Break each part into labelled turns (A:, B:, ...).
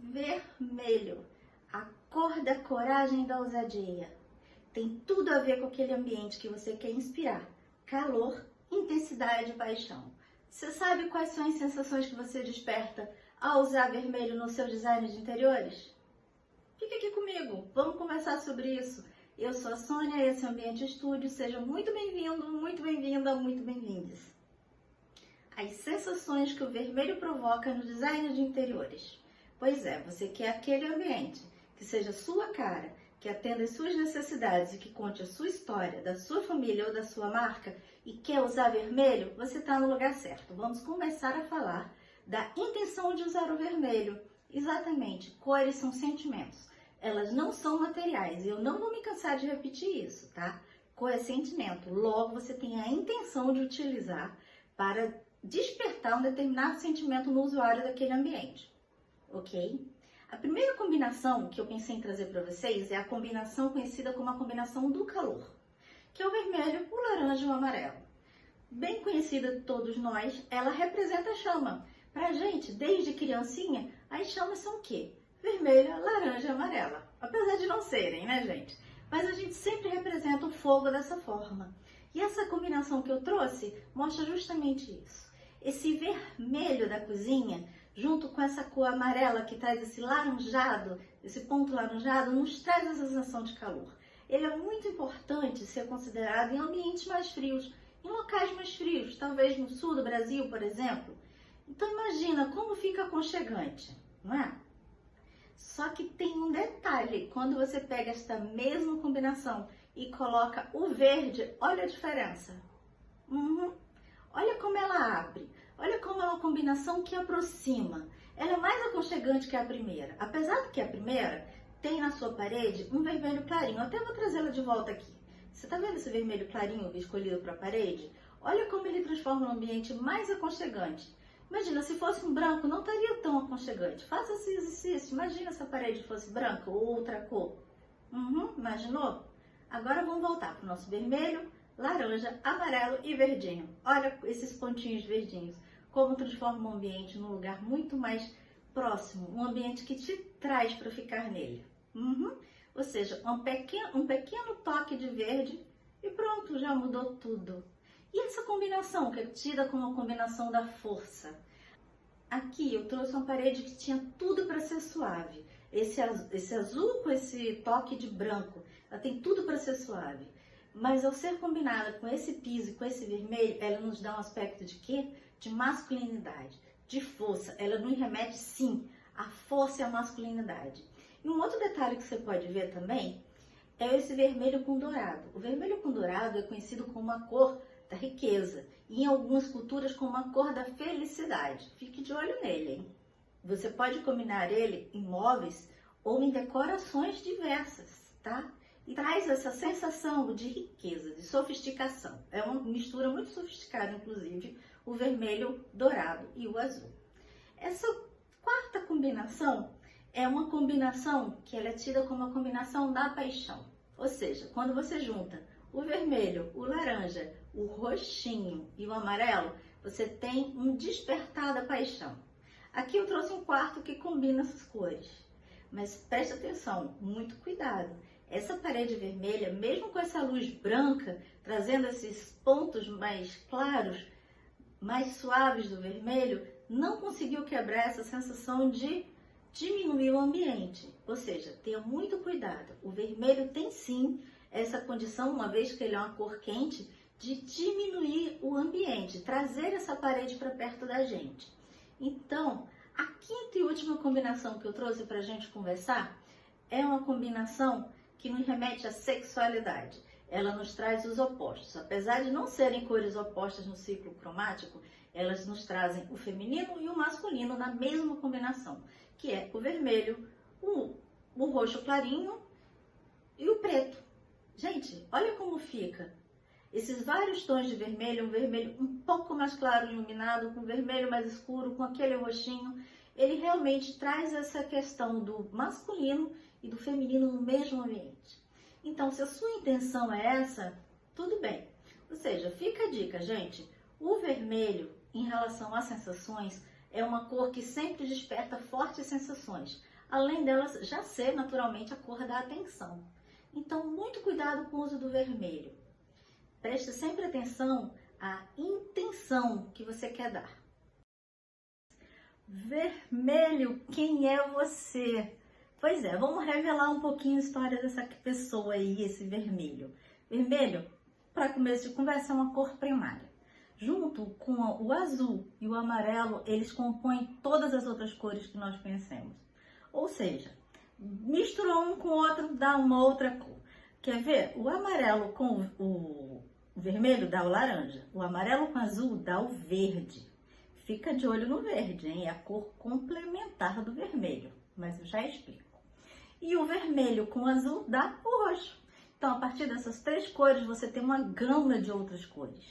A: Vermelho, a cor da coragem e da ousadia. Tem tudo a ver com aquele ambiente que você quer inspirar. Calor, intensidade e paixão. Você sabe quais são as sensações que você desperta ao usar vermelho no seu design de interiores? Fica aqui comigo, vamos conversar sobre isso. Eu sou a Sônia, esse é o Ambiente Estúdio. Seja muito bem-vindo, muito bem-vinda, muito bem-vindos. As sensações que o vermelho provoca no design de interiores. Pois é, você quer aquele ambiente que seja sua cara, que atenda às suas necessidades e que conte a sua história, da sua família ou da sua marca e quer usar vermelho, você está no lugar certo. Vamos começar a falar da intenção de usar o vermelho. Exatamente, cores são sentimentos. Elas não são materiais e eu não vou me cansar de repetir isso, tá? Cor é sentimento, logo você tem a intenção de utilizar para despertar um determinado sentimento no usuário daquele ambiente, ok? A primeira combinação que eu pensei em trazer para vocês é a combinação conhecida como a combinação do calor, que é o vermelho, o laranja e o amarelo. Bem conhecida de todos nós, ela representa a chama. Pra gente, desde criancinha, as chamas são o quê? Vermelha, laranja e amarela. Apesar de não serem, né, gente? Mas a gente sempre representa o fogo dessa forma. E essa combinação que eu trouxe mostra justamente isso. Esse vermelho da cozinha, junto com essa cor amarela que traz esse laranjado, esse ponto laranjado, nos traz essa sensação de calor. Ele é muito importante ser considerado em ambientes mais frios, em locais mais frios, talvez no sul do Brasil, por exemplo. Então imagina como fica aconchegante, não é? Só que tem um detalhe, quando você pega esta mesma combinação e coloca o verde, olha a diferença. Olha como ela abre, olha como é uma combinação que aproxima. Ela é mais aconchegante que a primeira, apesar de que a primeira tem na sua parede um vermelho clarinho. Eu até vou trazê-la de volta aqui. Você está vendo esse vermelho clarinho escolhido para a parede? Olha como ele transforma um ambiente mais aconchegante. Imagina, se fosse um branco, não estaria tão aconchegante. Faça esse exercício. Imagina se a parede fosse branca ou outra cor. Imaginou? Agora vamos voltar para o nosso vermelho, laranja, amarelo e verdinho. Olha esses pontinhos verdinhos. Como transforma um ambiente num lugar muito mais próximo. Um ambiente que te traz para ficar nele. Ou seja, um pequeno toque de verde e pronto, já mudou tudo. E essa combinação, que é tida como a combinação da força? Aqui eu trouxe uma parede que tinha tudo para ser suave. Esse azul com esse toque de branco, ela tem tudo para ser suave. Mas ao ser combinada com esse piso e com esse vermelho, ela nos dá um aspecto de quê? De masculinidade, de força. Ela nos remete, sim, à força e à masculinidade. E um outro detalhe que você pode ver também é esse vermelho com dourado. O vermelho com dourado é conhecido como a cor da riqueza e em algumas culturas como a cor da felicidade. Fique de olho nele, hein? Você pode combinar ele em móveis ou em decorações diversas, tá? E traz essa sensação de riqueza, de sofisticação. É uma mistura muito sofisticada, inclusive, o vermelho dourado e o azul. Essa quarta combinação é uma combinação que ela é tida como a combinação da paixão. Ou seja, quando você junta o vermelho, o laranja, o roxinho e o amarelo, você tem um despertar da paixão. Aqui eu trouxe um quarto que combina essas cores. Mas preste atenção, muito cuidado. Essa parede vermelha, mesmo com essa luz branca, trazendo esses pontos mais claros, mais suaves do vermelho, não conseguiu quebrar essa sensação de diminuir o ambiente. Ou seja, tenha muito cuidado. O vermelho tem sim essa condição, uma vez que ele é uma cor quente, de diminuir o ambiente, trazer essa parede para perto da gente. Então, a quinta e última combinação que eu trouxe para a gente conversar é uma combinação que nos remete à sexualidade. Ela nos traz os opostos. Apesar de não serem cores opostas no ciclo cromático, elas nos trazem o feminino e o masculino na mesma combinação, que é o vermelho, o roxo clarinho e o preto. Gente, olha como fica. Esses vários tons de vermelho, um vermelho um pouco mais claro iluminado, com vermelho mais escuro, com aquele roxinho, ele realmente traz essa questão do masculino e do feminino no mesmo ambiente. Então, se a sua intenção é essa, tudo bem. Ou seja, fica a dica, gente, o vermelho, em relação às sensações, é uma cor que sempre desperta fortes sensações, além delas já ser naturalmente a cor da atenção. Então, muito cuidado com o uso do vermelho. Preste sempre atenção à intenção que você quer dar. Vermelho, quem é você? Pois é, vamos revelar um pouquinho a história dessa pessoa aí, esse vermelho. Vermelho, para começo de conversa, é uma cor primária. Junto com o azul e o amarelo, eles compõem todas as outras cores que nós conhecemos. Ou seja, misturou um com o outro, dá uma outra cor. Quer ver? O amarelo com o vermelho dá o laranja. O amarelo com o azul dá o verde. Fica de olho no verde, hein? É a cor complementar do vermelho, mas eu já explico. E o vermelho com o azul dá o roxo. Então, a partir dessas três cores, você tem uma gama de outras cores,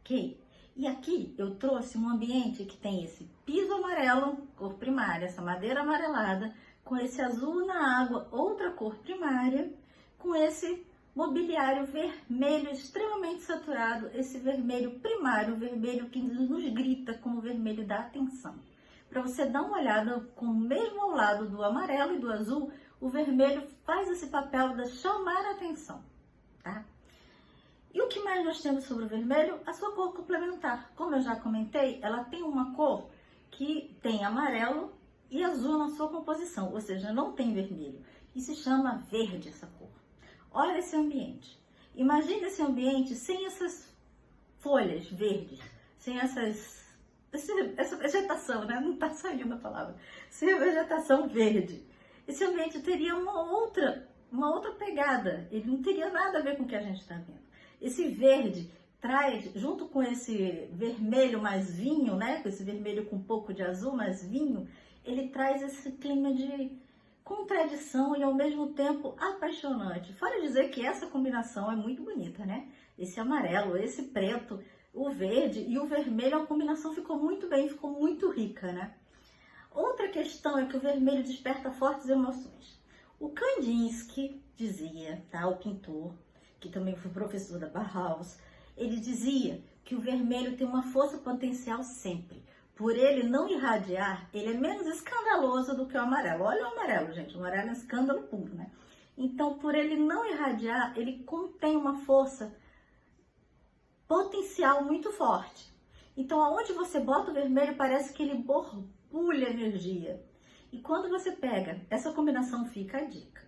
A: ok? E aqui eu trouxe um ambiente que tem esse piso amarelo, cor primária, essa madeira amarelada, com esse azul na água, outra cor primária, com esse mobiliário vermelho extremamente saturado, esse vermelho primário, vermelho que nos grita como vermelho da atenção. Para você dar uma olhada, com mesmo ao lado do amarelo e do azul, o vermelho faz esse papel de chamar a atenção, tá? E o que mais nós temos sobre o vermelho? A sua cor complementar. Como eu já comentei, ela tem uma cor que tem amarelo e azul na sua composição, ou seja, não tem vermelho. E se chama verde essa cor. Olha esse ambiente. Imagine esse ambiente sem essas folhas verdes, sem essa vegetação, né? Não está saindo a palavra. Sem a vegetação verde. Esse ambiente teria uma outra pegada. Ele não teria nada a ver com o que a gente está vendo. Esse verde traz, junto com esse vermelho mais vinho, né? Com esse vermelho com um pouco de azul mais vinho, ele traz esse clima de contradição e ao mesmo tempo apaixonante. Fora dizer que essa combinação é muito bonita, né? Esse amarelo, esse preto, o verde e o vermelho, a combinação ficou muito bem, ficou muito rica, né? Outra questão é que o vermelho desperta fortes emoções. O Kandinsky dizia, tá? O pintor, que também foi professor da Bauhaus, ele dizia que o vermelho tem uma força potencial sempre. Por ele não irradiar, ele é menos escandaloso do que o amarelo. Olha o amarelo, gente, o amarelo é um escândalo puro, né? Então, por ele não irradiar, ele contém uma força potencial muito forte. Então, aonde você bota o vermelho, parece que ele borbulha energia. E quando você pega, essa combinação fica a dica.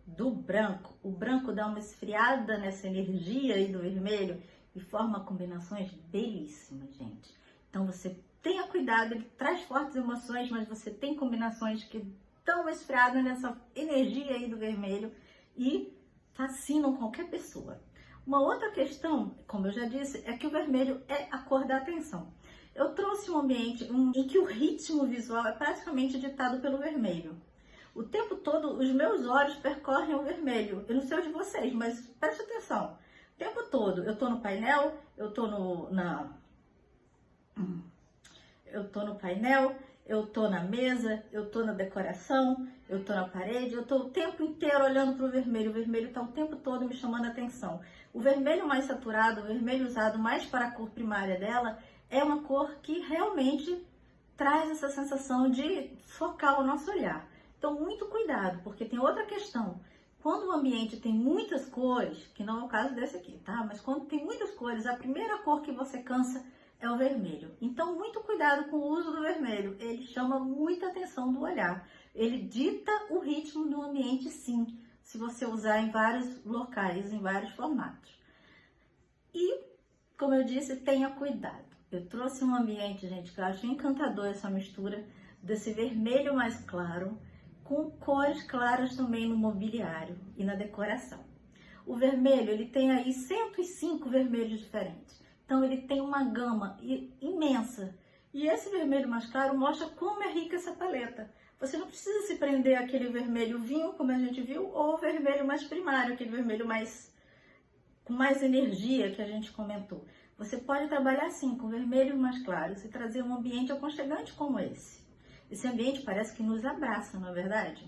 A: Do branco, o branco dá uma esfriada nessa energia aí do vermelho e forma combinações belíssimas, gente. Então, você tenha cuidado, ele traz fortes emoções, mas você tem combinações que dão uma esfriada nessa energia aí do vermelho e fascinam qualquer pessoa. Uma outra questão, como eu já disse, é que o vermelho é a cor da atenção. Eu trouxe um ambiente em que o ritmo visual é praticamente ditado pelo vermelho. O tempo todo, os meus olhos percorrem o vermelho. Eu não sei o de vocês, mas preste atenção. O tempo todo, eu tô no painel, eu tô na mesa, eu tô na decoração, eu tô na parede, eu tô o tempo inteiro olhando para o vermelho. O vermelho tá o tempo todo me chamando a atenção. O vermelho mais saturado, o vermelho usado mais para a cor primária dela, é uma cor que realmente traz essa sensação de focar o nosso olhar. Então, muito cuidado, porque tem outra questão. Quando o ambiente tem muitas cores, que não é o caso desse aqui, tá? Mas quando tem muitas cores, a primeira cor que você cansa é o vermelho. Então, muito cuidado com o uso do vermelho. Ele chama muita atenção do olhar. Ele dita o ritmo do ambiente, sim, se você usar em vários locais, em vários formatos. E, como eu disse, tenha cuidado. Eu trouxe um ambiente, gente, que eu acho encantador essa mistura desse vermelho mais claro, com cores claras também no mobiliário e na decoração. O vermelho, ele tem aí 105 vermelhos diferentes. Então, ele tem uma gama imensa. E esse vermelho mais claro mostra como é rica essa paleta. Você não precisa se prender àquele vermelho vinho, como a gente viu, ou o vermelho mais primário, aquele vermelho com mais energia que a gente comentou. Você pode trabalhar assim, com vermelhos mais claros e trazer um ambiente aconchegante como esse. Esse ambiente parece que nos abraça, não é verdade?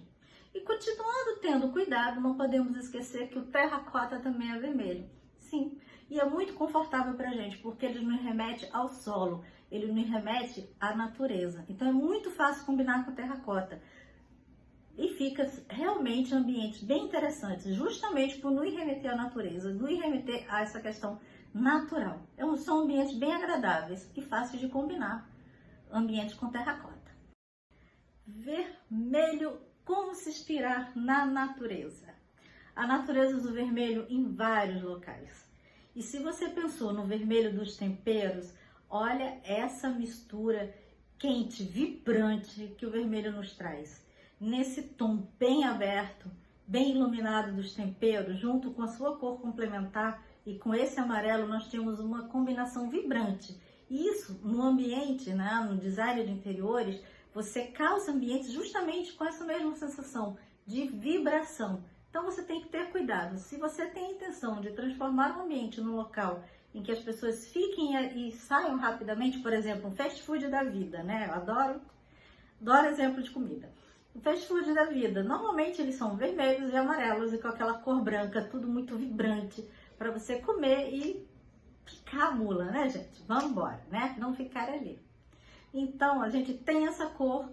A: E continuando tendo cuidado, não podemos esquecer que o terracota também é vermelho. Sim, e é muito confortável para a gente, porque ele nos remete ao solo. ele nos remete à natureza. Então é muito fácil combinar com terracota. E fica realmente ambientes bem interessantes, justamente por nos remeter à natureza, nos remeter a essa questão natural. São ambientes bem agradáveis e fáceis de combinar, ambientes com terracota. Vermelho, como se inspirar na natureza? A natureza usa o vermelho em vários locais. E se você pensou no vermelho dos temperos, olha essa mistura quente, vibrante que o vermelho nos traz. Nesse tom bem aberto, bem iluminado dos temperos, junto com a sua cor complementar e com esse amarelo, nós temos uma combinação vibrante. Isso no ambiente, né, no design de interiores, você causa ambientes justamente com essa mesma sensação de vibração. Então você tem que ter cuidado. Se você tem a intenção de transformar o ambiente num local em que as pessoas fiquem e saiam rapidamente, por exemplo, um fast food da vida, né? Eu adoro exemplo de comida. O fast food da vida, normalmente eles são vermelhos e amarelos e com aquela cor branca, tudo muito vibrante para você comer e ficar a mula, né, gente? Vamos embora, né? Não ficar ali. Então, a gente tem essa cor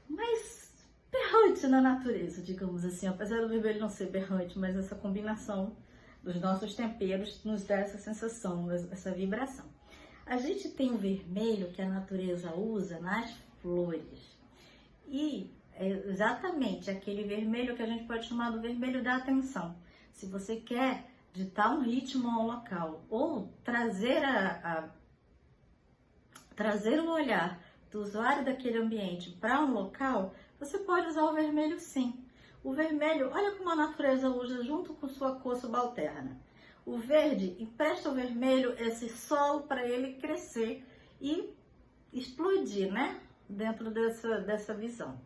A: mais berrante na natureza, digamos assim, apesar do vermelho não ser berrante, mas essa combinação dos nossos temperos nos dá essa sensação, essa vibração. A gente tem o vermelho que a natureza usa nas flores e é exatamente aquele vermelho que a gente pode chamar do vermelho da atenção. Se você quer ditar um ritmo ao local ou trazer trazer o olhar do usuário daquele ambiente para um local, você pode usar o vermelho sim. O vermelho, olha como a natureza usa junto com sua cor subalterna. O verde empresta ao vermelho esse solo para ele crescer e explodir, né? Dentro dessa visão.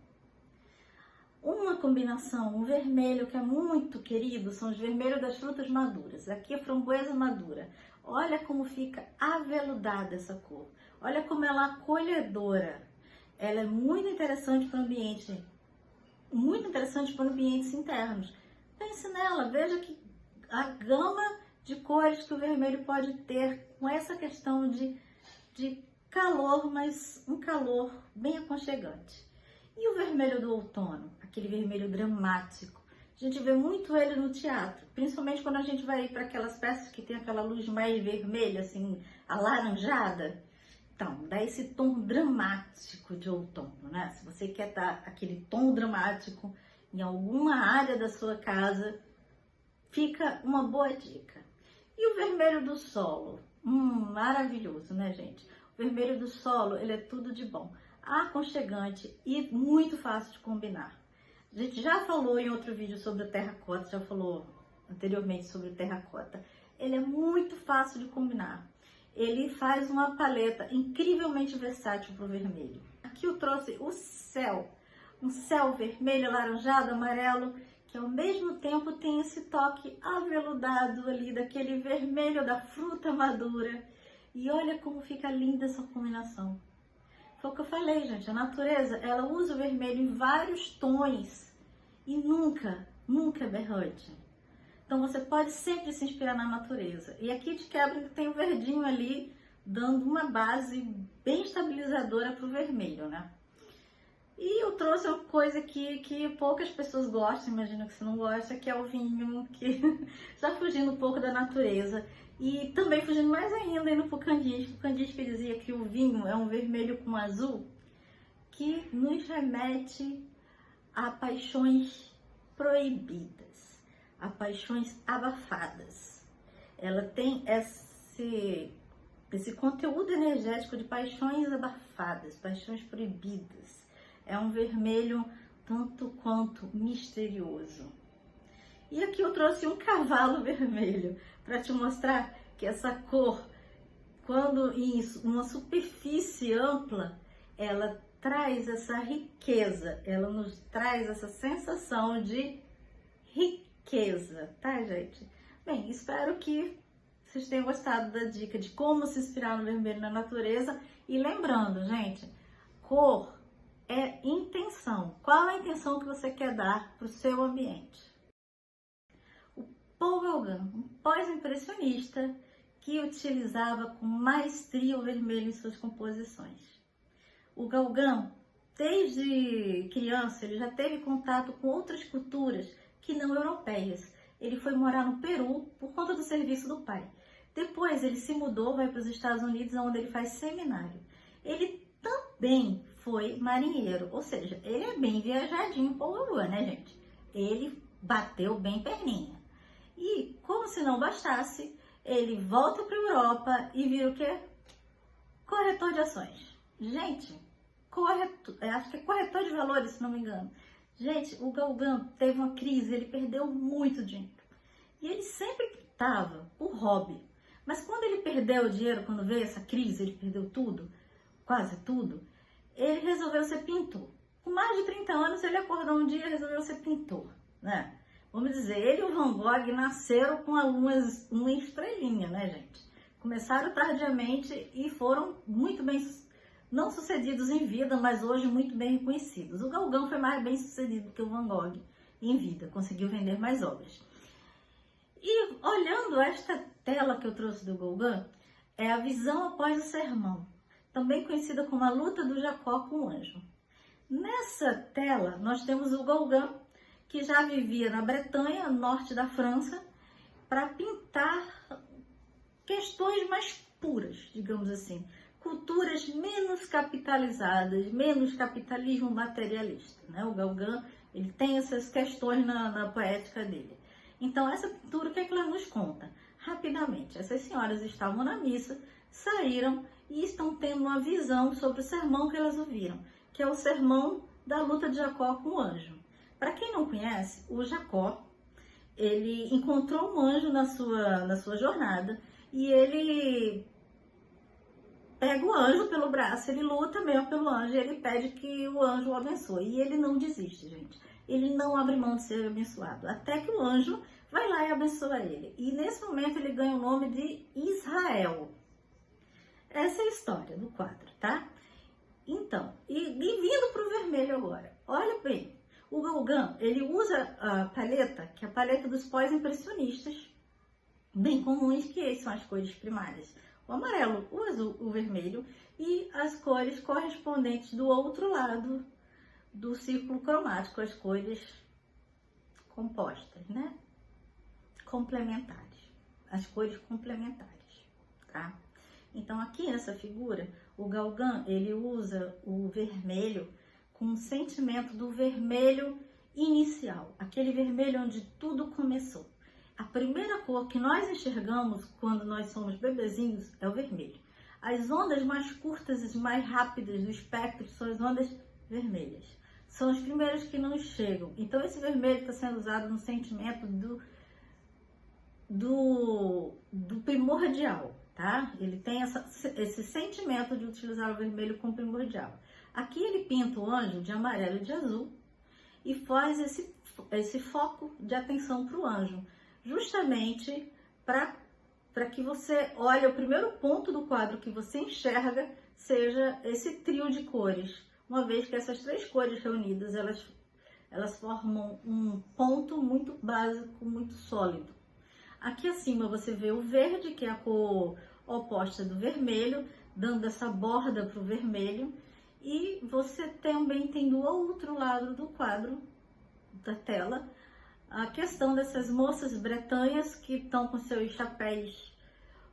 A: Uma combinação, um vermelho que é muito querido, são os vermelhos das frutas maduras. Aqui a framboesa madura. Olha como fica aveludada essa cor. Olha como ela é acolhedora. Ela é muito interessante para o ambiente, muito interessante para ambientes internos. Pense nela, veja que a gama de cores que o vermelho pode ter com essa questão de calor, mas um calor bem aconchegante. E o vermelho do outono, aquele vermelho dramático. A gente vê muito ele no teatro, principalmente quando a gente vai para aquelas peças que tem aquela luz mais vermelha, assim, alaranjada. Então, dá esse tom dramático de outono, né? Se você quer dar aquele tom dramático em alguma área da sua casa, fica uma boa dica. E o vermelho do solo? Maravilhoso, né, gente? O vermelho do solo, ele é tudo de bom. Aconchegante e muito fácil de combinar. A gente já falou em outro vídeo sobre o terracota, já falou anteriormente sobre o terracota. Ele é muito fácil de combinar. Ele faz uma paleta incrivelmente versátil para o vermelho. Aqui eu trouxe o céu, um céu vermelho, alaranjado, amarelo, que ao mesmo tempo tem esse toque aveludado ali, daquele vermelho da fruta madura. E olha como fica linda essa combinação. Foi o que eu falei, gente, a natureza, ela usa o vermelho em vários tons e nunca é berrante. Então você pode sempre se inspirar na natureza. E aqui de quebra tem o verdinho ali, dando uma base bem estabilizadora para o vermelho, né? E eu trouxe uma coisa que poucas pessoas gostam, imagino que você não gosta, que é o vinho, que já fugindo um pouco da natureza. E também fugindo mais ainda indo para o Candis que dizia que o vinho é um vermelho com azul, que nos remete a paixões proibidas, a paixões abafadas. Ela tem esse conteúdo energético de paixões abafadas, paixões proibidas. É um vermelho tanto quanto misterioso. E aqui eu trouxe um cavalo vermelho para te mostrar que essa cor, quando em uma superfície ampla, ela traz essa riqueza, ela nos traz essa sensação de riqueza, tá, gente? Bem, espero que vocês tenham gostado da dica de como se inspirar no vermelho na natureza. E lembrando, gente, cor é intenção. Qual é a intenção que você quer dar para o seu ambiente? O Paul Gauguin, um pós-impressionista que utilizava com maestria o vermelho em suas composições. O Gauguin, desde criança, ele já teve contato com outras culturas que não europeias. Ele foi morar no Peru por conta do serviço do pai. Depois ele se mudou, vai para os Estados Unidos, onde ele faz seminário. Ele também foi marinheiro, ou seja, ele é bem viajadinho por Gauguin, né, gente? Ele bateu bem perninha. E, como se não bastasse, ele volta para a Europa e vira o quê? Corretor de ações. Gente, acho que é corretor de valores, se não me engano. Gente, o Gauguin teve uma crise, ele perdeu muito dinheiro. E ele sempre pintava por hobby. Mas quando ele perdeu o dinheiro, quando veio essa crise, ele perdeu tudo, quase tudo, ele resolveu ser pintor. Com mais de 30 anos, ele acordou um dia e resolveu ser pintor, né? Vamos dizer, ele e o Van Gogh nasceram com uma estrelinha, né, gente? Começaram tardiamente e foram muito bem, não sucedidos em vida, mas hoje muito bem reconhecidos. O Gauguin foi mais bem sucedido que o Van Gogh em vida, conseguiu vender mais obras. E olhando esta tela que eu trouxe do Gauguin, é a visão após o sermão, também conhecida como a luta do Jacó com o anjo. Nessa tela, nós temos o Gauguin, que já vivia na Bretanha, norte da França, para pintar questões mais puras, digamos assim, culturas menos capitalizadas, menos capitalismo materialista, né? O Gauguin, ele tem essas questões na poética dele. Então, essa pintura, o que é que ela nos conta? Rapidamente, essas senhoras estavam na missa, saíram e estão tendo uma visão sobre o sermão que elas ouviram, que é o sermão da luta de Jacó com o anjo. Para quem não conhece, o Jacó, ele encontrou um anjo na sua jornada e ele pega o anjo pelo braço, ele luta mesmo pelo anjo e ele pede que o anjo o abençoe. E ele não desiste, gente. Ele não abre mão de ser abençoado, até que o anjo vai lá e abençoa ele. E nesse momento ele ganha o nome de Israel. Essa é a história do quadro, tá? Então, e vindo para o vermelho agora, olha bem. O Gauguin, ele usa a paleta, que é a paleta dos pós-impressionistas, bem comuns, que são as cores primárias. O amarelo, o azul, o vermelho e as cores correspondentes do outro lado do círculo cromático, as cores compostas, né? Complementares, as cores complementares, tá? Então, aqui nessa figura, o Gauguin, ele usa o vermelho com o sentimento do vermelho inicial, aquele vermelho onde tudo começou. A primeira cor que nós enxergamos quando nós somos bebezinhos é o vermelho. As ondas mais curtas e mais rápidas do espectro são as ondas vermelhas. São as primeiras que nos chegam. Então, esse vermelho está sendo usado no sentimento do primordial, tá? Ele tem esse sentimento de utilizar o vermelho como primordial. Aqui ele pinta o anjo de amarelo e de azul e faz esse foco de atenção para o anjo, justamente para que você olhe, o primeiro ponto do quadro que você enxerga seja esse trio de cores, uma vez que essas três cores reunidas, elas formam um ponto muito básico, muito sólido. Aqui acima você vê o verde, que é a cor oposta do vermelho, dando essa borda para o vermelho. E você também tem do outro lado do quadro, da tela, a questão dessas moças bretanhas que estão com seus chapéus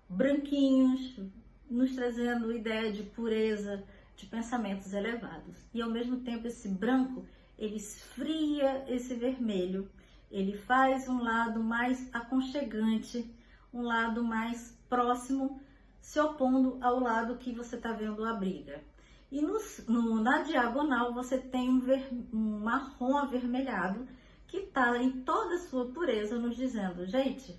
A: branquinhos, nos trazendo ideia de pureza, de pensamentos elevados. E ao mesmo tempo esse branco, ele esfria esse vermelho, ele faz um lado mais aconchegante, um lado mais próximo, se opondo ao lado que você está vendo a briga. E na diagonal você tem um marrom avermelhado que está em toda a sua pureza, nos dizendo, gente,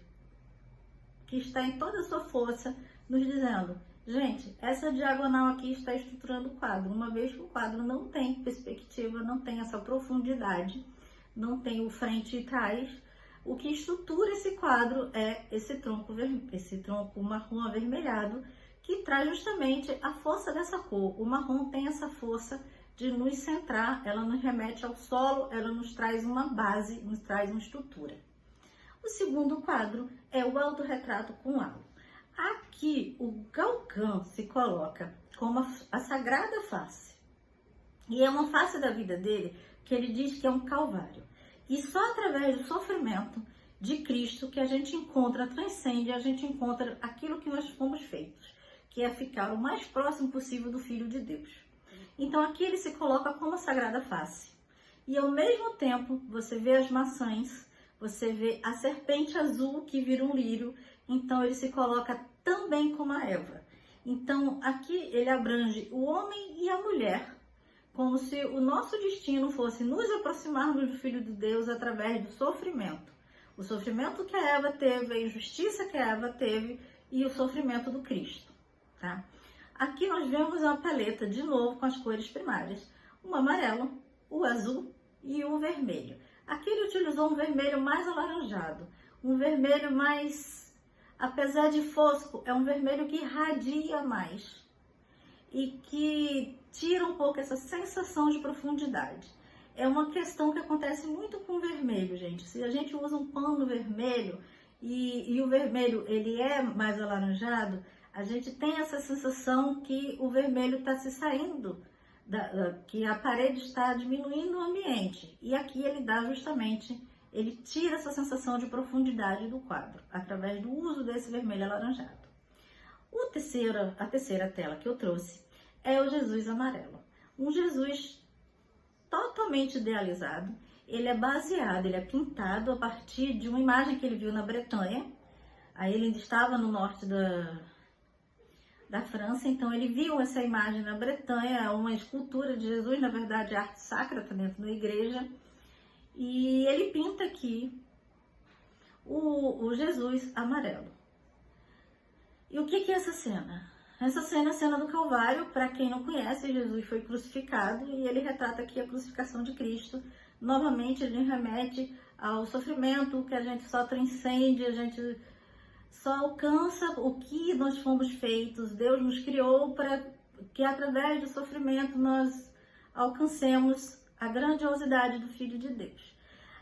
A: que está em toda a sua força, nos dizendo, gente, essa diagonal aqui está estruturando o quadro, uma vez que o quadro não tem perspectiva, não tem essa profundidade, não tem o frente e trás, o que estrutura esse quadro é esse tronco marrom avermelhado, que traz justamente a força dessa cor. O marrom tem essa força de nos centrar, ela nos remete ao solo, ela nos traz uma base, nos traz uma estrutura. O segundo quadro é o autorretrato com halo. Aqui o Gauguin se coloca como a sagrada face. E é uma face da vida dele que ele diz que é um calvário. E só através do sofrimento de Cristo que a gente encontra, transcende, a gente encontra aquilo que nós fomos feitos, que é ficar o mais próximo possível do Filho de Deus. Então aqui ele se coloca como a sagrada face. E ao mesmo tempo você vê as maçãs, você vê a serpente azul que vira um lírio, então ele se coloca também como a Eva. Então aqui ele abrange o homem e a mulher, como se o nosso destino fosse nos aproximarmos do Filho de Deus através do sofrimento. O sofrimento que a Eva teve, a injustiça que a Eva teve e o sofrimento do Cristo, tá? Aqui nós vemos uma paleta, de novo, com as cores primárias. O amarelo, o azul e o vermelho. Aqui ele utilizou um vermelho mais alaranjado. Um vermelho mais, apesar de fosco, é um vermelho que irradia mais. E que tira um pouco essa sensação de profundidade. É uma questão que acontece muito com o vermelho, gente. Se a gente usa um pano vermelho e o vermelho ele é mais alaranjado, a gente tem essa sensação que o vermelho está se saindo, que a parede está diminuindo o ambiente. E aqui ele dá justamente, ele tira essa sensação de profundidade do quadro, através do uso desse vermelho alaranjado. A terceira tela que eu trouxe é o Jesus amarelo. Um Jesus totalmente idealizado. Ele é baseado, ele é pintado a partir de uma imagem que ele viu na Bretanha. Aí ele ainda estava no norte da França, então ele viu essa imagem na Bretanha, uma escultura de Jesus, na verdade arte sacra, está dentro da igreja. E ele pinta aqui o Jesus amarelo. E o que é essa cena? Essa cena é a cena do Calvário. Para quem não conhece, Jesus foi crucificado e ele retrata aqui a crucificação de Cristo. Novamente, ele remete ao sofrimento que a gente só transcende, a gente só alcança o que nós fomos feitos. Deus nos criou para que através do sofrimento nós alcancemos a grandiosidade do Filho de Deus.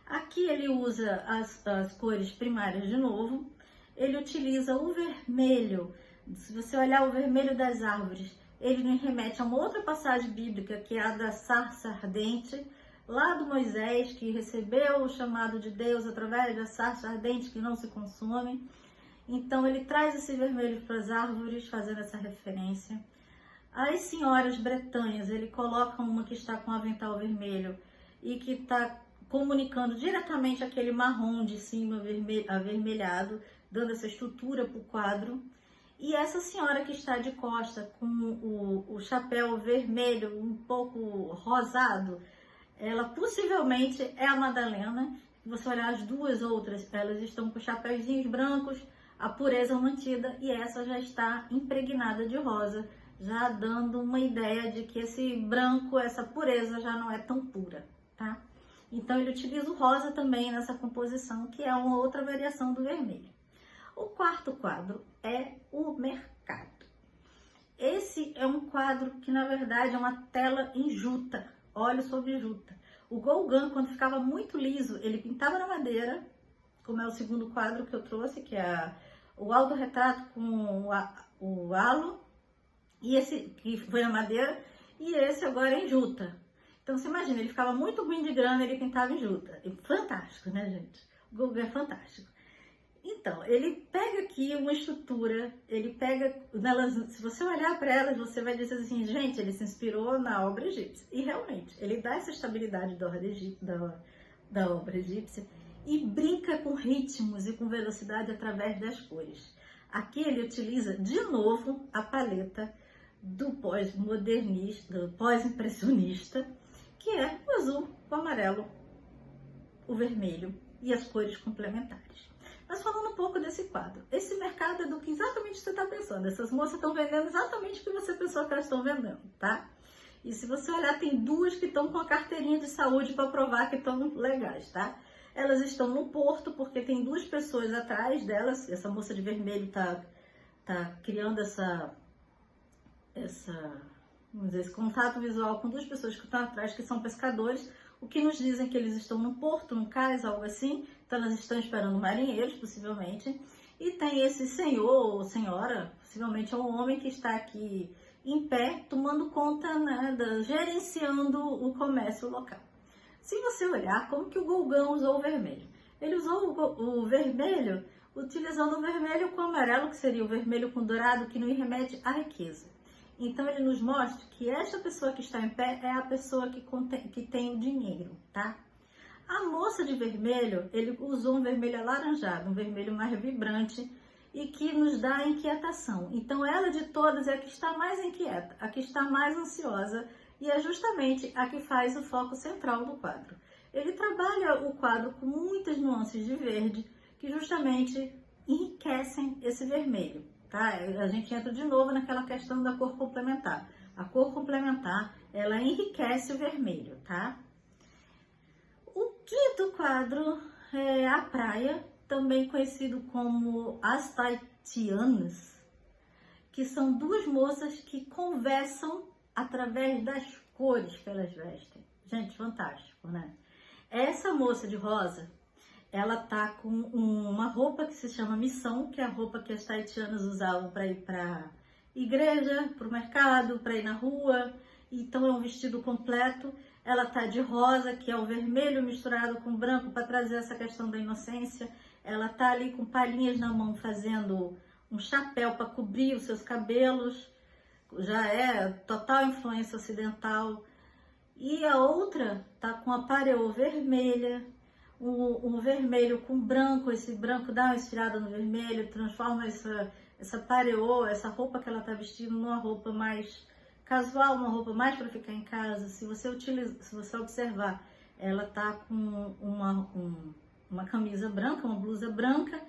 A: Aqui ele usa as cores primárias de novo. Ele utiliza o vermelho. Se você olhar o vermelho das árvores, ele nos remete a uma outra passagem bíblica, que é a da sarça ardente, lá do Moisés, que recebeu o chamado de Deus através da sarça ardente que não se consome. Então ele traz esse vermelho para as árvores, fazendo essa referência. As senhoras bretanhas, ele coloca uma que está com avental vermelho e que está comunicando diretamente aquele marrom de cima avermelhado, dando essa estrutura para o quadro. E essa senhora que está de costa com o chapéu vermelho, um pouco rosado, ela possivelmente é a Madalena. Se você olhar as duas outras, elas estão com chapéuzinhos brancos, a pureza mantida, e essa já está impregnada de rosa, já dando uma ideia de que esse branco, essa pureza já não é tão pura, tá? Então ele utiliza o rosa também nessa composição, que é uma outra variação do vermelho. O quarto quadro é o mercado. Esse é um quadro que, na verdade, é uma tela em juta, óleo sobre juta. O Gauguin, quando ficava muito liso, ele pintava na madeira, como é o segundo quadro que eu trouxe, que é o autorretrato com o halo, e esse que foi na madeira, e esse agora é em juta. Então, você imagina, ele ficava muito ruim de grana, ele pintava em juta. Fantástico, né, gente? O Gauguin é fantástico. Então, ele pega aqui uma estrutura, ele pega, se você olhar para elas, você vai dizer assim, gente, ele se inspirou na obra egípcia. E realmente, ele dá essa estabilidade da obra egípcia e brinca com ritmos e com velocidade através das cores. Aqui ele utiliza de novo a paleta do pós-modernista, do pós-impressionista, que é o azul, o amarelo, o vermelho e as cores complementares. Mas falando um pouco desse quadro, esse mercado é do que exatamente você está pensando. Essas moças estão vendendo exatamente o que você pensou que elas estão vendendo, tá? E se você olhar, tem duas que estão com a carteirinha de saúde para provar que estão legais, tá? Elas estão no porto porque tem duas pessoas atrás delas. Essa moça de vermelho tá criando vamos dizer, esse contato visual com duas pessoas que estão atrás, que são pescadores, o que nos dizem que eles estão no porto, num cais, algo assim. Então elas estão esperando marinheiros, possivelmente.
B: E tem esse senhor ou senhora, possivelmente é um homem que está aqui em pé, tomando conta, né, gerenciando o comércio local. Se você olhar como que o Gauguin usou o vermelho, ele usou o vermelho utilizando o vermelho com o amarelo, que seria o vermelho com dourado, que nos remete à riqueza. Então ele nos mostra que esta pessoa que está em pé é a pessoa que tem o dinheiro, tá? A moça de vermelho, ele usou um vermelho alaranjado, um vermelho mais vibrante e que nos dá inquietação. Então ela de todas é a que está mais inquieta, a que está mais ansiosa e é justamente a que faz o foco central do quadro. Ele trabalha o quadro com muitas nuances de verde que justamente enriquecem esse vermelho, tá? A gente entra de novo naquela questão da cor complementar. A cor complementar, ela enriquece o vermelho, tá? O quinto quadro é a praia, também conhecido como as Tahitianas, que são duas moças que conversam através das cores que elas vestem. Gente, fantástico, né? Essa moça de rosa, ela tá com uma roupa que se chama missão, que é a roupa que as tahitianas usavam para ir para igreja, para o mercado, para ir na rua. Então é um vestido completo. Ela tá de rosa, que é o vermelho misturado com branco para trazer essa questão da inocência. Ela tá ali com palhinhas na mão fazendo um chapéu para cobrir os seus cabelos. Já é total influência ocidental. E a outra tá com a pareô vermelha, o vermelho com branco, esse branco dá uma estirada no vermelho, transforma essa pareô, essa roupa que ela tá vestindo numa roupa mais casual, uma roupa mais para ficar em casa. Se você observar, ela tá com uma camisa branca, uma blusa branca,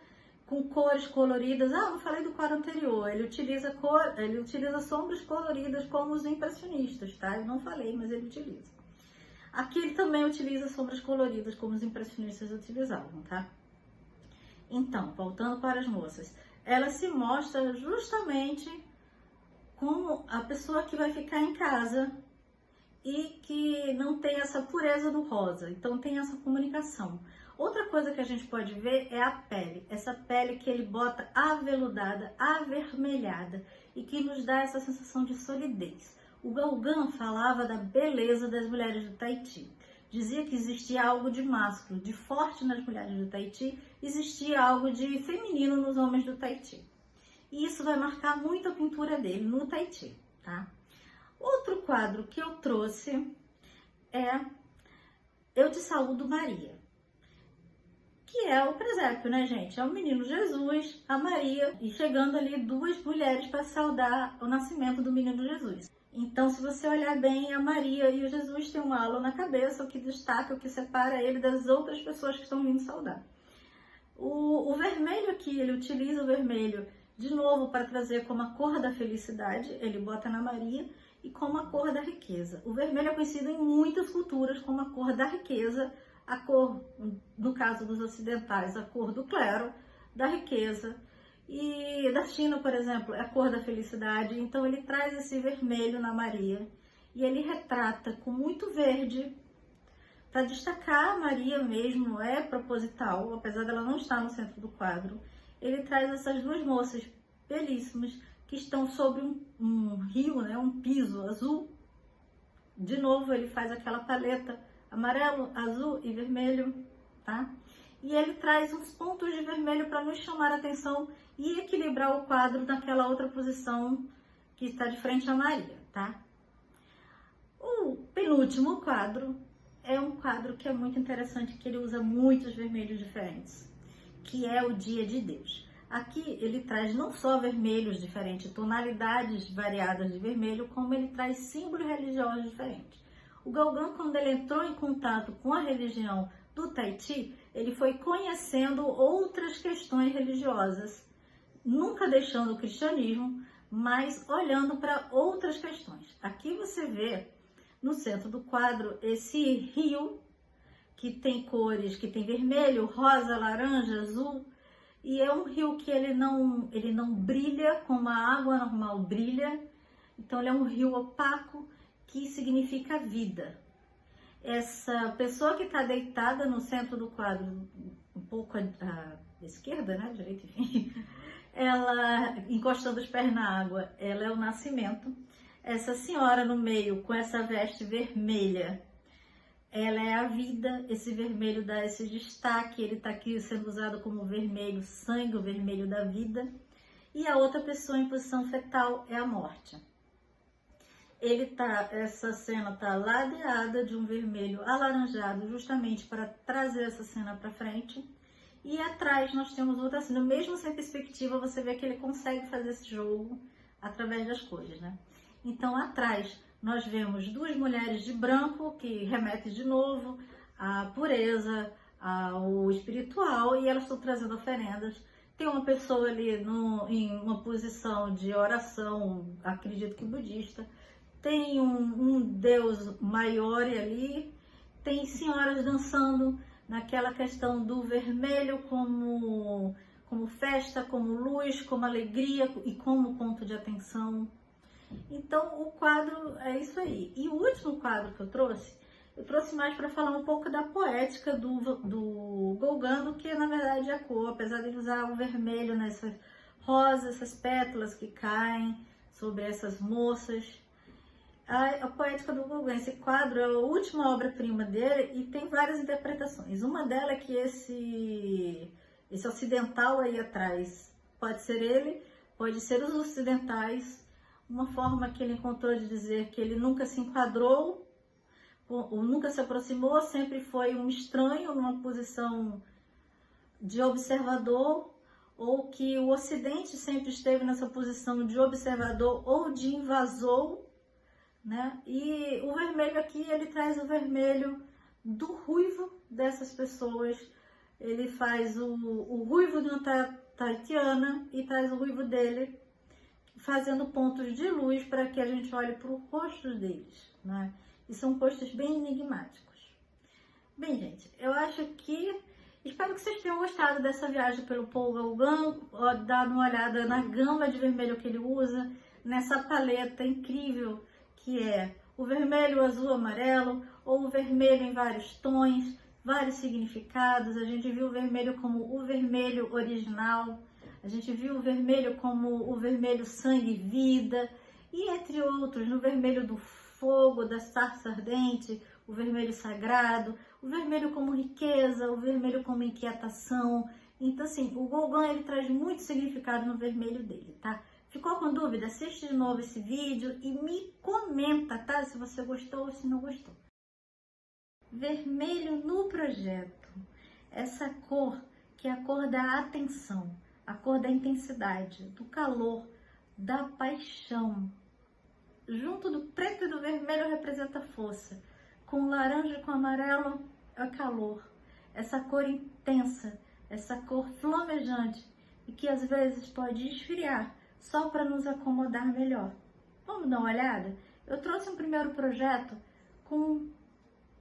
B: com cores coloridas. Ah, não falei do quadro anterior, ele utiliza sombras coloridas como os impressionistas, tá? Eu não falei, mas ele utiliza. Aqui ele também utiliza sombras coloridas como os impressionistas utilizavam, tá? Então, voltando para as moças, ela se mostra justamente como a pessoa que vai ficar em casa e que não tem essa pureza do rosa, então tem essa comunicação. Outra coisa que a gente pode ver é a pele, essa pele que ele bota aveludada, avermelhada e que nos dá essa sensação de solidez. O Gauguin falava da beleza das mulheres do Tahiti. Dizia que existia algo de másculo, de forte nas mulheres do Tahiti, existia algo de feminino nos homens do Tahiti. E isso vai marcar muito a pintura dele no Tahiti, tá? Outro quadro que eu trouxe é Eu Te Saúdo Maria, que é o presépio, né, gente? É o menino Jesus, a Maria, e chegando ali duas mulheres para saudar o nascimento do menino Jesus. Então, se você olhar bem, a Maria e o Jesus têm uma halo na cabeça, o que destaca, o que separa ele das outras pessoas que estão vindo saudar. O vermelho aqui, ele utiliza o vermelho de novo para trazer como a cor da felicidade, ele bota na Maria, e como a cor da riqueza. O vermelho é conhecido em muitas culturas como a cor da riqueza, a cor, no caso dos ocidentais, a cor do clero, da riqueza. E da China, por exemplo, é a cor da felicidade. Então ele traz esse vermelho na Maria e ele retrata com muito verde para destacar a Maria mesmo, é proposital, apesar dela não estar no centro do quadro. Ele traz essas duas moças belíssimas que estão sobre um rio, né, um piso azul. De novo ele faz aquela paleta amarelo, azul e vermelho, tá? E ele traz uns pontos de vermelho para nos chamar a atenção e equilibrar o quadro naquela outra posição que está de frente a Maria, tá? O penúltimo quadro é um quadro que é muito interessante, que ele usa muitos vermelhos diferentes, que é o Dia de Deus. Aqui ele traz não só vermelhos diferentes, tonalidades variadas de vermelho, como ele traz símbolos religiosos diferentes. O Gauguin, quando ele entrou em contato com a religião do Tahiti, ele foi conhecendo outras questões religiosas, nunca deixando o cristianismo, mas olhando para outras questões. Aqui você vê no centro do quadro esse rio que tem cores, que tem vermelho, rosa, laranja, azul, e é um rio que ele não brilha como a água normal brilha, então ele é um rio opaco, que significa vida. Essa pessoa que está deitada no centro do quadro, pouco à esquerda, né, direita, enfim, ela encostando os pés na água, ela é o nascimento. Essa senhora no meio, com essa veste vermelha, ela é a vida. Esse vermelho dá esse destaque, ele está aqui sendo usado como vermelho sangue, o vermelho da vida. E a outra pessoa em posição fetal é a morte. Essa cena está ladeada de um vermelho alaranjado, justamente para trazer essa cena para frente. E atrás nós temos outra cena, mesmo sem perspectiva, você vê que ele consegue fazer esse jogo através das cores, né? Então, atrás nós vemos duas mulheres de branco, que remete de novo à pureza, ao espiritual, e elas estão trazendo oferendas. Tem uma pessoa ali em uma posição de oração, acredito que budista. Tem um deus maior ali. Tem senhoras dançando naquela questão do vermelho como festa, como luz, como alegria e como ponto de atenção. Então, o quadro é isso aí. E o último quadro que eu trouxe mais para falar um pouco da poética do Gauguin, do que na verdade a cor, apesar de ele usar o vermelho nessas rosas, essas pétalas que caem sobre essas moças. A poética do Gauguin, esse quadro é a última obra-prima dele e tem várias interpretações. Uma delas é que esse ocidental aí atrás pode ser ele, pode ser os ocidentais. Uma forma que ele encontrou de dizer que ele nunca se enquadrou, ou nunca se aproximou, sempre foi um estranho numa posição de observador, ou que o Ocidente sempre esteve nessa posição de observador ou de invasor, né? E o vermelho aqui, ele traz o vermelho do ruivo dessas pessoas. Ele faz o ruivo de uma taitiana e traz o ruivo dele, fazendo pontos de luz para que a gente olhe para o rosto deles, né? E são rostos bem enigmáticos. Bem, gente, eu acho que... Espero que vocês tenham gostado dessa viagem pelo Paul Gauguin, dado uma olhada na gama de vermelho que ele usa, nessa paleta incrível que é o vermelho, o azul, o amarelo, ou o vermelho em vários tons, vários significados. A gente viu o vermelho como o vermelho original, a gente viu o vermelho como o vermelho sangue e vida, e entre outros, no vermelho do fogo, da sarça ardente, o vermelho sagrado, o vermelho como riqueza, o vermelho como inquietação. Então, assim, o Gauguin, ele traz muito significado no vermelho dele, tá? Ficou com dúvida? Assiste de novo esse vídeo e me comenta, tá? Se você gostou ou se não gostou. Vermelho no projeto. Essa cor que é a cor da atenção, a cor da intensidade, do calor, da paixão. Junto do preto e do vermelho representa força. Com o laranja e com o amarelo é calor. Essa cor intensa, essa cor flamejante e que às vezes pode esfriar só para nos acomodar melhor. Vamos dar uma olhada? Eu trouxe um primeiro projeto com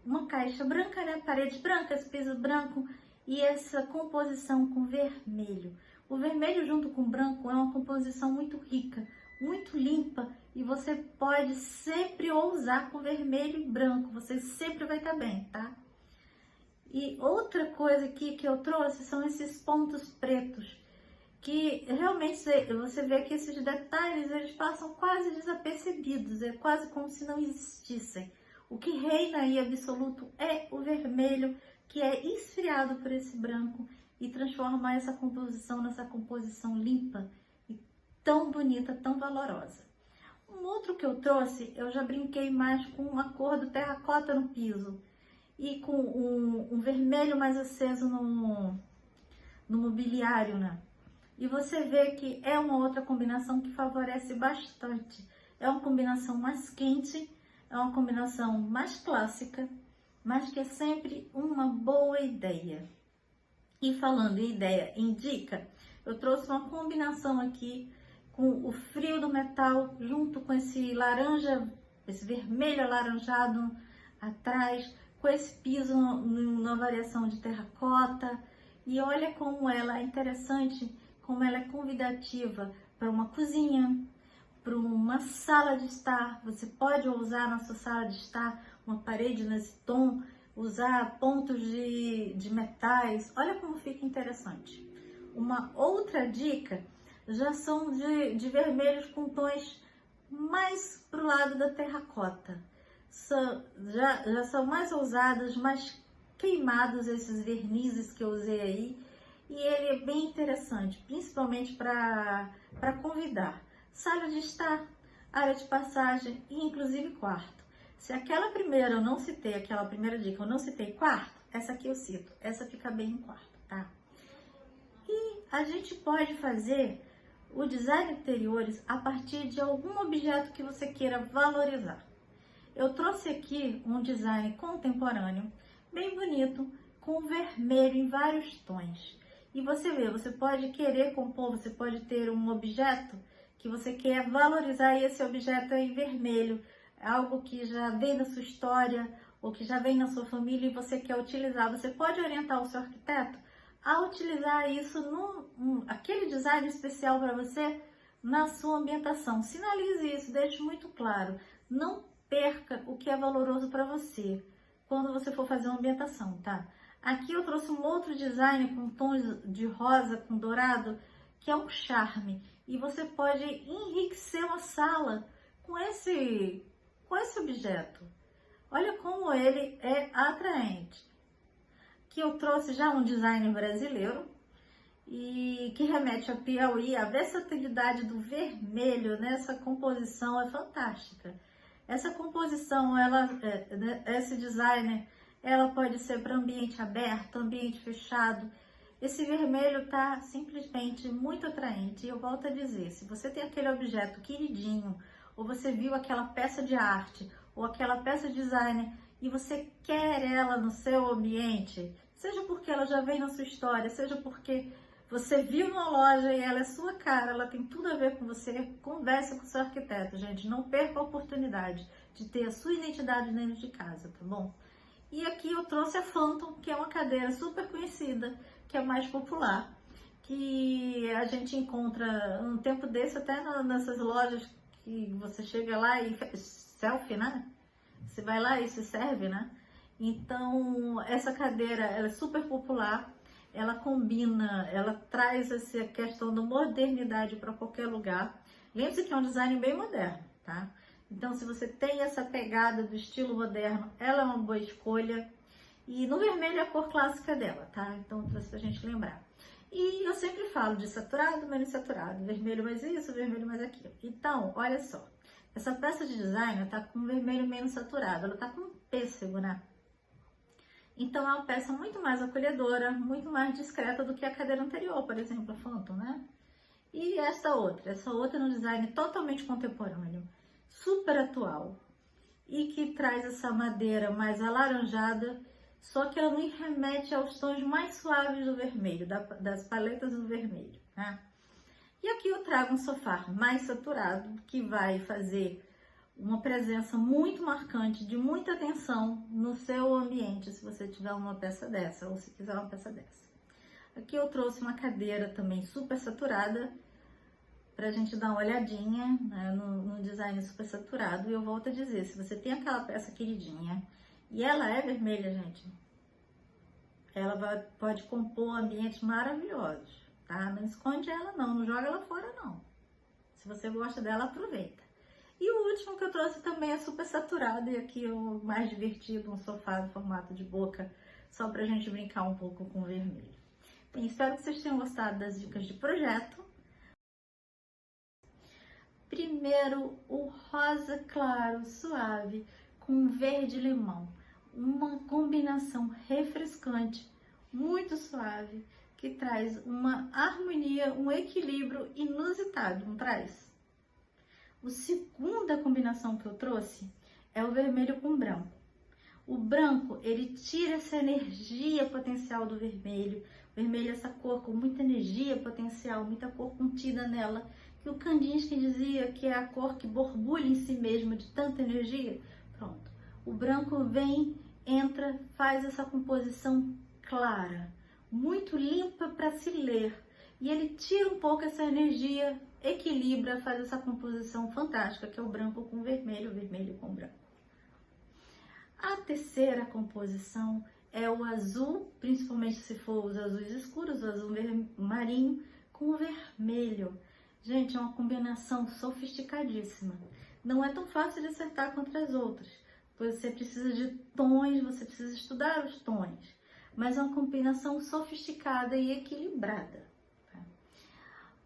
B: uma caixa branca, né? Paredes brancas, piso branco e essa composição com vermelho. O vermelho junto com o branco é uma composição muito rica, muito limpa e você pode sempre ousar com vermelho e branco, você sempre vai estar bem, tá? E outra coisa aqui que eu trouxe são esses pontos pretos, que realmente você vê que esses detalhes eles passam quase desapercebidos, é quase como se não existissem. O que reina aí absoluto é o vermelho, que é esfriado por esse branco e transforma essa composição nessa composição limpa e tão bonita, tão valorosa. Um outro que eu trouxe, eu já brinquei mais com a cor do terracota no piso e com um vermelho mais aceso no mobiliário, né? E você vê que é uma outra combinação que favorece bastante. É uma combinação mais quente, é uma combinação mais clássica, mas que é sempre uma boa ideia. E falando em ideia, indica, eu trouxe uma combinação aqui com o frio do metal junto com esse laranja, esse vermelho alaranjado atrás, com esse piso numa variação de terracota. E olha como ela é interessante, como ela é convidativa para uma cozinha, para uma sala de estar. Você pode usar na sua sala de estar uma parede nesse tom, usar pontos de metais. Olha como fica interessante. Uma outra dica já são de vermelhos com tons mais pro lado da terracota. Já são mais ousados, mais queimados esses vernizes que eu usei aí. E ele é bem interessante, principalmente para convidar. Sala de estar, área de passagem e inclusive quarto. Se aquela primeira eu não citei, aquela primeira dica eu não citei quarto, essa aqui eu cito. Essa fica bem em quarto, tá? E a gente pode fazer o design de interiores a partir de algum objeto que você queira valorizar. Eu trouxe aqui um design contemporâneo, bem bonito, com vermelho em vários tons. E você vê, você pode querer compor, você pode ter um objeto que você quer valorizar e esse objeto é em vermelho, algo que já vem da sua história ou que já vem na sua família e você quer utilizar. Você pode orientar o seu arquiteto a utilizar isso aquele design especial para você na sua ambientação. Sinalize isso, deixe muito claro. Não perca o que é valoroso para você quando você for fazer uma ambientação, tá? Aqui eu trouxe um outro design com tons de rosa com dourado, que é um charme. E você pode enriquecer uma sala com esse objeto. Olha como ele é atraente. Aqui eu trouxe já um design brasileiro e que remete ao Piauí. A versatilidade do vermelho nessa composição é fantástica. Essa composição, esse design, ela pode ser para ambiente aberto, ambiente fechado. Esse vermelho tá simplesmente muito atraente. E eu volto a dizer, se você tem aquele objeto queridinho, ou você viu aquela peça de arte, ou aquela peça de design, e você quer ela no seu ambiente, seja porque ela já vem na sua história, seja porque você viu na loja e ela é sua cara, ela tem tudo a ver com você, converse com o seu arquiteto, gente. Não perca a oportunidade de ter a sua identidade dentro de casa, tá bom? E aqui eu trouxe a Phantom, que é uma cadeira super conhecida, que é mais popular, que a gente encontra um tempo desse até nessas lojas que você chega lá e selfie, né? Você vai lá e se serve, né? Então, essa cadeira, ela é super popular, ela combina, ela traz essa questão da modernidade para qualquer lugar. Lembre-se que é um design bem moderno, tá? Então, se você tem essa pegada do estilo moderno, ela é uma boa escolha. E no vermelho é a cor clássica dela, tá? Então, pra gente lembrar. E eu sempre falo de saturado, menos saturado. Vermelho mais isso, vermelho mais aquilo. Então, olha só. Essa peça de design tá com vermelho menos saturado. Ela tá com pêssego, né? Então, é uma peça muito mais acolhedora, muito mais discreta do que a cadeira anterior, por exemplo, a Phantom, né? E essa outra é um design totalmente contemporâneo, super atual. E que traz essa madeira mais alaranjada, só que ela me remete aos tons mais suaves do vermelho, das paletas do vermelho, tá? E aqui eu trago um sofá mais saturado, que vai fazer uma presença muito marcante, de muita atenção no seu ambiente, se você tiver uma peça dessa, ou se quiser uma peça dessa. Aqui eu trouxe uma cadeira também super saturada, pra gente dar uma olhadinha, né, no design super saturado. E eu volto a dizer, se você tem aquela peça queridinha, e ela é vermelha, gente, ela pode compor ambientes maravilhosos, tá? Não esconde ela não joga ela fora não. Se você gosta dela, aproveita. E o último que eu trouxe também é super saturado, e aqui é o mais divertido, um sofá no formato de boca, só pra gente brincar um pouco com o vermelho. Bem, espero que vocês tenham gostado das dicas de projeto. Primeiro, o rosa claro, suave, com verde limão. Uma combinação refrescante, muito suave, que traz uma harmonia, um equilíbrio inusitado, não traz? A segunda combinação que eu trouxe é o vermelho com branco. O branco, ele tira essa energia potencial do vermelho. O vermelho é essa cor com muita energia potencial, muita cor contida nela. Que o Kandinsky dizia que é a cor que borbulha em si mesma de tanta energia. Pronto. O branco vem, entra, faz essa composição clara, muito limpa para se ler. E ele tira um pouco essa energia, equilibra, faz essa composição fantástica, que é o branco com vermelho, o vermelho com branco. A terceira composição é o azul, principalmente se for os azuis escuros, o azul marinho com o vermelho. Gente, é uma combinação sofisticadíssima. Não é tão fácil de acertar contra as outras, pois você precisa de tons, você precisa estudar os tons. Mas é uma combinação sofisticada e equilibrada. Tá?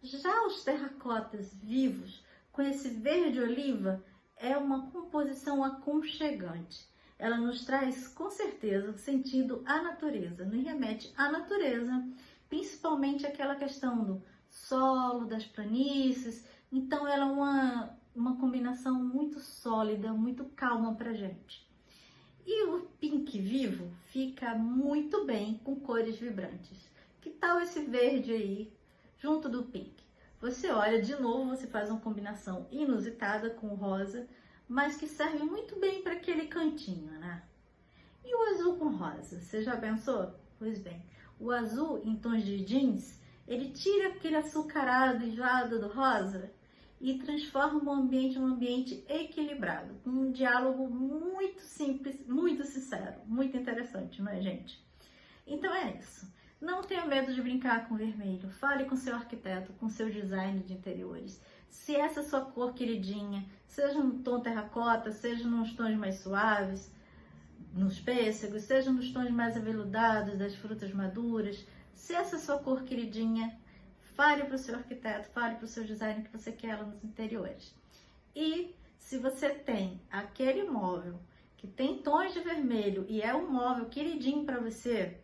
B: Já os terracotas vivos, com esse verde oliva, é uma composição aconchegante. Ela nos traz, com certeza, o sentido à natureza, nos remete à natureza, principalmente aquela questão do solo, das planícies. Então, ela é uma combinação muito sólida, muito calma para a gente. E o pink vivo fica muito bem com cores vibrantes. Que tal esse verde aí, junto do pink? Você olha de novo, você faz uma combinação inusitada com o rosa, mas que serve muito bem para aquele cantinho, né? E o azul com rosa, você já pensou? Pois bem, o azul em tons de jeans, ele tira aquele açucarado e gelado do rosa e transforma o ambiente em um ambiente equilibrado, com um diálogo muito simples, muito sincero, muito interessante, não é, gente? Então é isso. Não tenha medo de brincar com vermelho. Fale com seu arquiteto, com seu design de interiores. Se essa é a sua cor queridinha, seja no tom terracota, seja nos tons mais suaves, nos pêssegos, seja nos tons mais aveludados das frutas maduras, se essa é a sua cor queridinha, fale para o seu arquiteto, fale para o seu design que você quer ela nos interiores. E se você tem aquele móvel que tem tons de vermelho e é um móvel queridinho para você,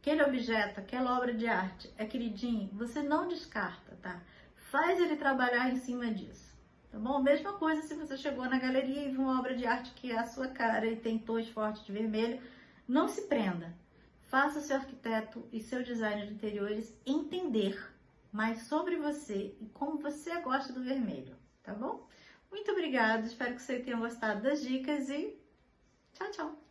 B: aquele objeto, aquela obra de arte é queridinho, você não descarta, tá? Faz ele trabalhar em cima disso, tá bom? Mesma coisa se você chegou na galeria e viu uma obra de arte que é a sua cara e tem tons fortes de vermelho, não se prenda. Faça o seu arquiteto e seu designer de interiores entender mais sobre você e como você gosta do vermelho, tá bom? Muito obrigada, espero que você tenha gostado das dicas e tchau, tchau!